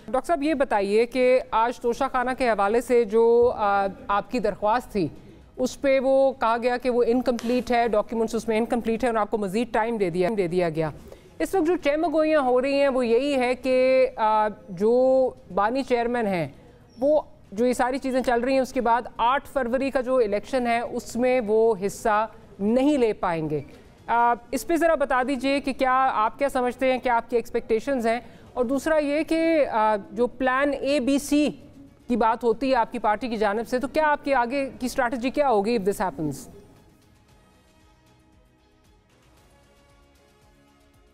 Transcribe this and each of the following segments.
Doctor صاحب یہ بتائیے کہ آج توشہ خانہ کے حوالے سے جو آپ کی درخواست تھی اس پہ وہ کہا گیا کہ وہ انکمپلیٹ ہے، ڈاکیومنٹس اس میں انکمپلیٹ ہے اور آپ کو مزید ٹائم دے دیا گیا. اس وقت جو چہمگوئیاں ہو رہی ہیں وہ یہی ہے کہ جو بانی چیئرمین ہیں وہ جو یہ ساری چیزیں چل رہی ہیں اس کے بعد 8 فروری کا جو الیکشن ہے اس میں وہ حصہ نہیں لے پائیں گے. اس پہ ذرا بتا دیجئے کہ کیا آپ کیا سمجھتے ہیں، کیا آپ کی ایکسپیکٹیشنز ہیں، اور دوسرا یہ کہ جو پلان ABC کی بات ہوتی ہے آپ کی پارٹی کی جانب سے، تو کیا آپ کی آگے کی اسٹریٹجی کیا ہوگی if this happens؟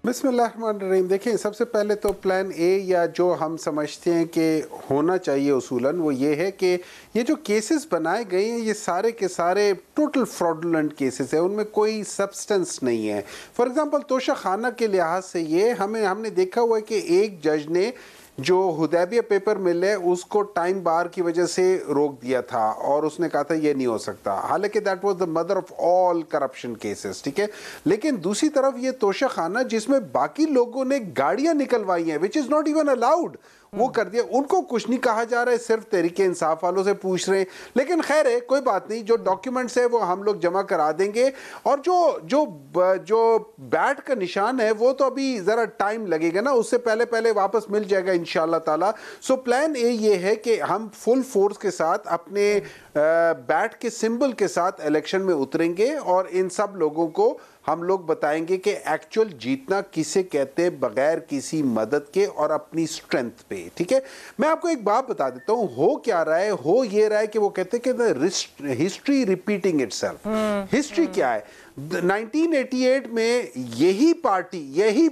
بسم اللہ الرحمن الرحیم. دیکھیں، سب سے پہلے تو پلان اے یا جو ہم سمجھتے ہیں کہ ہونا چاہیے اصولاً وہ یہ ہے کہ یہ جو کیسز بنائے گئے ہیں یہ سارے کے سارے ٹوٹل فراڈولنٹ کیسز ہیں، ان میں کوئی سبسٹنس نہیں ہے. فار ایگزامپل توشہ خانہ کے لحاظ سے ہم نے دیکھا ہوا ہے کہ ایک جج نے جو حدیبیہ پیپر مل ہے اس کو ٹائم بار کی وجہ سے روک دیا تھا اور اس نے کہا تھا یہ نہیں ہو سکتا، حالانکہ that was the mother of all corruption cases. ٹھیک ہے، لیکن دوسری طرف یہ توشہ خانہ جس میں باقی لوگوں نے گاڑیاں نکلوائی ہیں وچ از ناٹ ایون الاؤڈ، وہ کر دیا. ان کو کچھ نہیں کہا جا رہا ہے، صرف تحریک انصاف والوں سے پوچھ رہے ہیں. لیکن خیر ہے، کوئی بات نہیں، جو ڈاکیومنٹس ہے وہ ہم لوگ جمع کرا دیں گے. اور جو بیٹ کا نشان ہے وہ تو ابھی ذرا ٹائم لگے گا نا، اس سے پہلے واپس مل جائے گا انشاءاللہ تعالی. سو پلان اے یہ ہے کہ ہم فل فورس کے ساتھ اپنے بیٹ کے سمبل کے ساتھ الیکشن میں اتریں گے اور ان سب لوگوں کو ہم لوگ بتائیں گے کہ ایکچول جیتنا کسے کہتے بغیر کسی مدد کے اور اپنی سٹرینتھ پہ. ٹھیک ہے، میں آپ کو ایک بات بتا دیتا ہوں، ہو کیا رہا ہے، ہو یہ رہا ہے کہ وہ کہتے ہیں کہ history repeating it self. History کیا ہے؟ 1988 میں یہی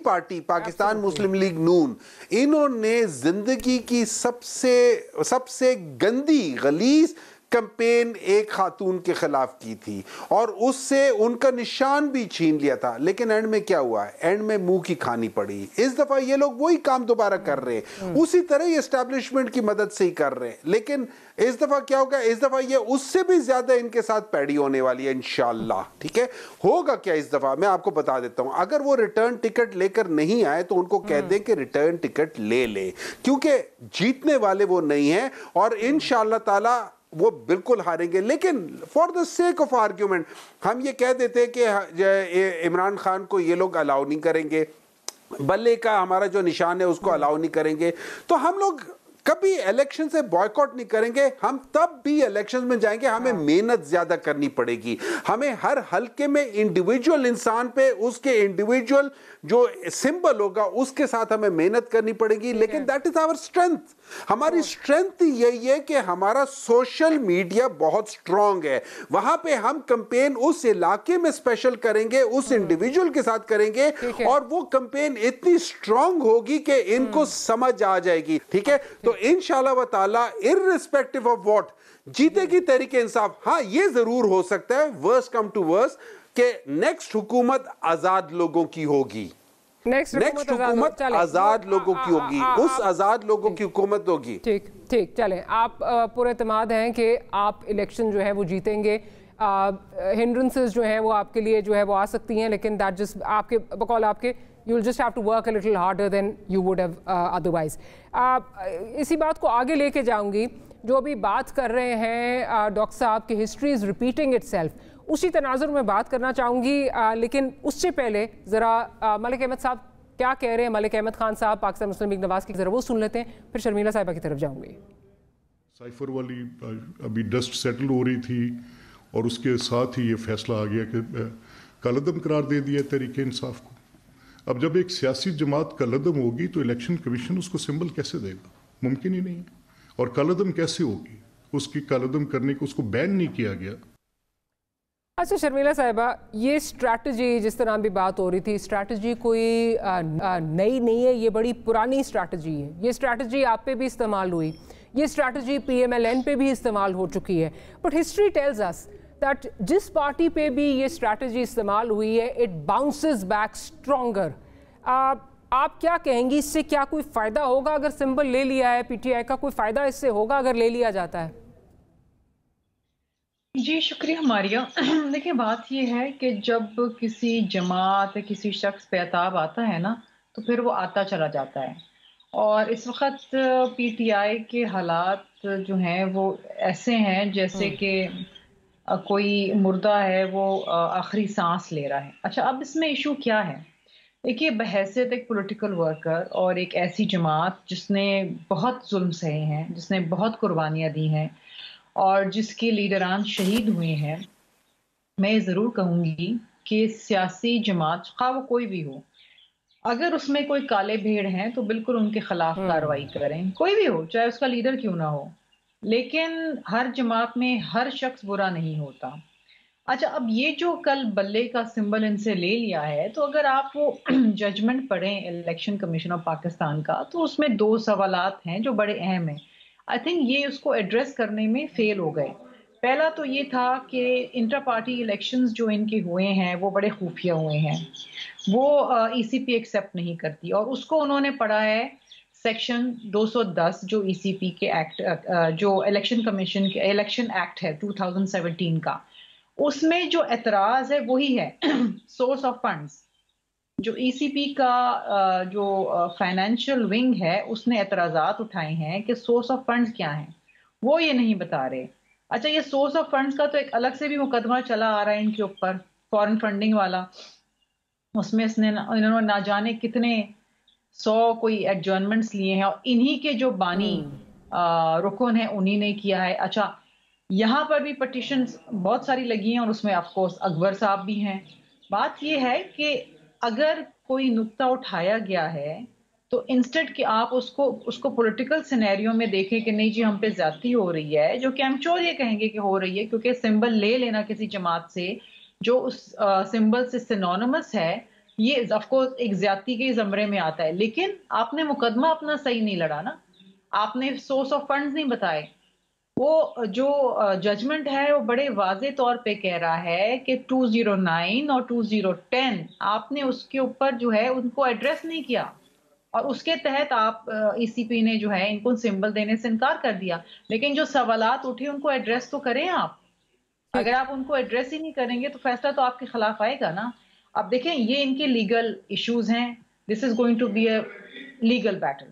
پارٹی پاکستان مسلم لیگ نون، انہوں نے زندگی کی سب سے گندی غلیظ کمپین ایک خاتون کے خلاف کی تھی اور اس سے ان کا نشان بھی چھین لیا تھا. لیکن اینڈ میں کیا ہوا؟ اینڈ میں منہ کی کھانی پڑی. اس دفعہ یہ لوگ وہی کام دوبارہ کر رہے ہیں، اسی طرح یہ اسٹیبلشمنٹ کی مدد سے ہی کر رہے ہیں. لیکن اس دفعہ کیا ہوگا؟ اس دفعہ یہ اس سے بھی زیادہ ان کے ساتھ پیڑی ہونے والی ہے انشاءاللہ. ٹھیک ہے، ہوگا کیا اس دفعہ میں آپ کو بتا دیتا ہوں. اگر وہ ریٹرن ٹکٹ لے کر نہیں آئے تو ان کو کہہ دیں کہ ریٹرن ٹکٹ لے لے، کیونکہ جیتنے والے وہ نہیں ہیں اور انشاءاللہ تعالی وہ بالکل ہاریں گے. لیکن for the sake of argument ہم یہ کہہ دیتے کہ عمران خان کو یہ لوگ الاؤ نہیں کریں گے، بلے کا ہمارا جو نشان ہے اس کو الاؤ نہیں کریں گے، تو ہم لوگ کبھی الیکشن سے بائیکاٹ نہیں کریں گے. ہم تب بھی الیکشن میں جائیں گے، ہمیں محنت زیادہ کرنی پڑے گی. ہمیں ہر حلقے میں انڈیویجول انسان پہ اس کے انڈیویجول جو سمبل ہوگا اس کے ساتھ ہمیں محنت کرنی پڑے گی. لیکن دیٹ از آور اسٹرینتھ. ہماری اسٹرینتھ یہی ہے کہ ہمارا سوشل میڈیا بہت سٹرونگ ہے. وہاں پہ ہم کمپین اس علاقے میں اسپیشل کریں گے، اس انڈیویجول کے ساتھ کریں گے اور وہ کمپین اتنی سٹرونگ ہوگی کہ ان کو سمجھ آ جائے گی. ٹھیک ہے، تو انشاءاللہ و تعالی irrespective of what جیتے گی تحریک انصاف. ہاں یہ ضرور ہو سکتا ہے worst come to worst کہ نیکسٹ حکومت آزاد لوگوں کی ہوگی، نیکسٹ حکومت آزاد لوگوں کی ہوگی، اس آزاد لوگوں کی حکومت ہوگی. ٹھیک چلیں، آپ پر اعتماد ہیں کہ آپ الیکشن جو ہے وہ جیتیں گے. ہنڈرنسز جو ہیں وہ آپ کے لیے جو ہے وہ آ سکتی ہیں، لیکن دیٹ جسٹ آپ کے بقول آپ کے you will just have to work a little harder than you would have otherwise. اسی بات کو آگے لے کے جاؤں گی. جو ابھی بات کر رہے ہیں ڈاکٹر صاحب کہ history is repeating it self, اسی تناظر میں بات کرنا چاہوں گی. لیکن اس سے پہلے ذرا ملک احمد صاحب کیا کہہ رہے ہیں، ملک احمد خان صاحب پاکستان مسلم لیگ نواز کی، ذرا وہ سن لیتے ہیں، پھر شرمیلا صاحبہ کی طرف جاؤں گی. سائفر والی ابھی ڈسٹ سیٹل ہو رہی تھی اور اس کے ساتھ ہی یہ فیصلہ آ گیا کہ کالعدم قرار دے دیا تحریک انصاف کو. اب جب ایک سیاسی جماعت کالعدم ہوگی تو الیکشن کمیشن اس کو سمبل کیسے دے گا؟ ممکن ہی نہیں ہے. اور کالعدم کیسے ہوگی؟ اس کی کالعدم کرنے کو اس کو بین نہیں کیا گیا. اچھا شرمیلا صاحبہ، یہ اسٹریٹجی جس طرح بھی بات ہو رہی تھی، اسٹریٹجی کوئی نئی نہیں ہے، یہ بڑی پرانی اسٹریٹجی ہے. یہ اسٹریٹجی آپ پہ بھی استعمال ہوئی، یہ اسٹریٹجی PMLN پہ بھی استعمال ہو چکی ہے. But history tells us that جس پارٹی پہ بھی یہ اسٹریٹجی استعمال ہوئی ہے it bounces back stronger. آپ کیا کہیں گی، اس سے کیا کوئی فائدہ ہوگا اگر سمبل لے لیا ہے PTI کا؟ کوئی فائدہ اس سے ہوگا اگر لے لیا جاتا ہے؟ جی شکریہ ماریہ. دیکھیں بات یہ ہے کہ جب کسی جماعت کسی شخص پہ عتاب آتا ہے نا تو پھر وہ آتا چلا جاتا ہے. اور اس وقت پی ٹی آئی کے حالات جو ہیں وہ ایسے ہیں جیسے کہ کوئی مردہ ہے وہ آخری سانس لے رہا ہے. اچھا اب اس میں ایشو کیا ہے؟ دیکھیے بحیثیت ایک پولیٹیکل ورکر اور ایک ایسی جماعت جس نے بہت ظلم سہے ہیں، جس نے بہت قربانیاں دی ہیں اور جس کے لیڈران شہید ہوئے ہیں، میں یہ ضرور کہوں گی کہ سیاسی جماعت خواہ وہ کوئی بھی ہو، اگر اس میں کوئی کالے بھیڑ ہیں تو بالکل ان کے خلاف کارروائی کریں، کوئی بھی ہو چاہے اس کا لیڈر کیوں نہ ہو. لیکن ہر جماعت میں ہر شخص برا نہیں ہوتا. اچھا اب یہ جو کل بلے کا سمبل ان سے لے لیا ہے، تو اگر آپ وہ ججمنٹ پڑھیں الیکشن کمیشن آف پاکستان کا تو اس میں 2 سوالات ہیں جو بڑے اہم ہیں. آئی تھنک یہ اس کو ایڈریس کرنے میں فیل ہو گئے. پہلا تو یہ تھا کہ انٹر پارٹی الیکشنز جو ان کے ہوئے ہیں وہ بڑے خفیہ ہوئے ہیں، وہ ای سی پی ایکسیپٹ نہیں کرتی، اور اس کو انہوں نے پڑھا ہے سیکشن 210 جو ای سی پی کے ایکٹ جو الیکشن کمیشن کے الیکشن ایکٹ ہے 2017 کا، اس میں جو اعتراض ہے وہی ہے سورس آف فنڈز. جو ای سی پی کا جو فائنینشیل ونگ ہے اس نے اعتراضات اٹھائے ہیں کہ سورس آف فنڈز کیا ہیں، وہ یہ نہیں بتا رہے. اچھا یہ سورس آف فنڈز کا تو ایک الگ سے بھی مقدمہ چلا آ رہا ہے ان کے اوپر، فورن فنڈنگ والا. اس میں انہوں نے نہ جانے کتنے 100 کوئی ایڈجرنمنٹس لیے ہیں، اور انہی کے جو بانی رکن ہیں انہی نے کیا ہے. اچھا یہاں پر بھی پٹیشنز بہت ساری لگی ہیں اور اس میں آف کورس اکبر صاحب بھی ہیں. بات یہ ہے کہ اگر کوئی نقطہ اٹھایا گیا ہے تو انسٹیڈ کہ آپ اس کو پولیٹیکل سینیریو میں دیکھیں کہ نہیں جی ہم پہ زیادتی ہو رہی ہے، جو کہ ہم چور یہ کہیں گے کہ ہو رہی ہے کیونکہ سمبل لے لینا کسی جماعت سے جو اس سمبل سے سینونیمس ہے، یہ آف کورس ایک زیادتی کے زمرے میں آتا ہے. لیکن آپ نے مقدمہ اپنا صحیح نہیں لڑا نا، آپ نے سورس آف فنڈز نہیں بتائے. وہ جو ججمنٹ ہے وہ بڑے واضح طور پہ کہہ رہا ہے کہ 209 اور 2010 آپ نے اس کے اوپر جو ہے ان کو ایڈریس نہیں کیا، اور اس کے تحت آپ ای سی پی نے جو ہے ان کو سمبل دینے سے انکار کر دیا. لیکن جو سوالات اٹھے ان کو ایڈریس تو کریں آپ. اگر آپ ان کو ایڈریس ہی نہیں کریں گے تو فیصلہ تو آپ کے خلاف آئے گا نا. اب دیکھیں یہ ان کے لیگل ایشوز ہیں، this is going to be a legal battle.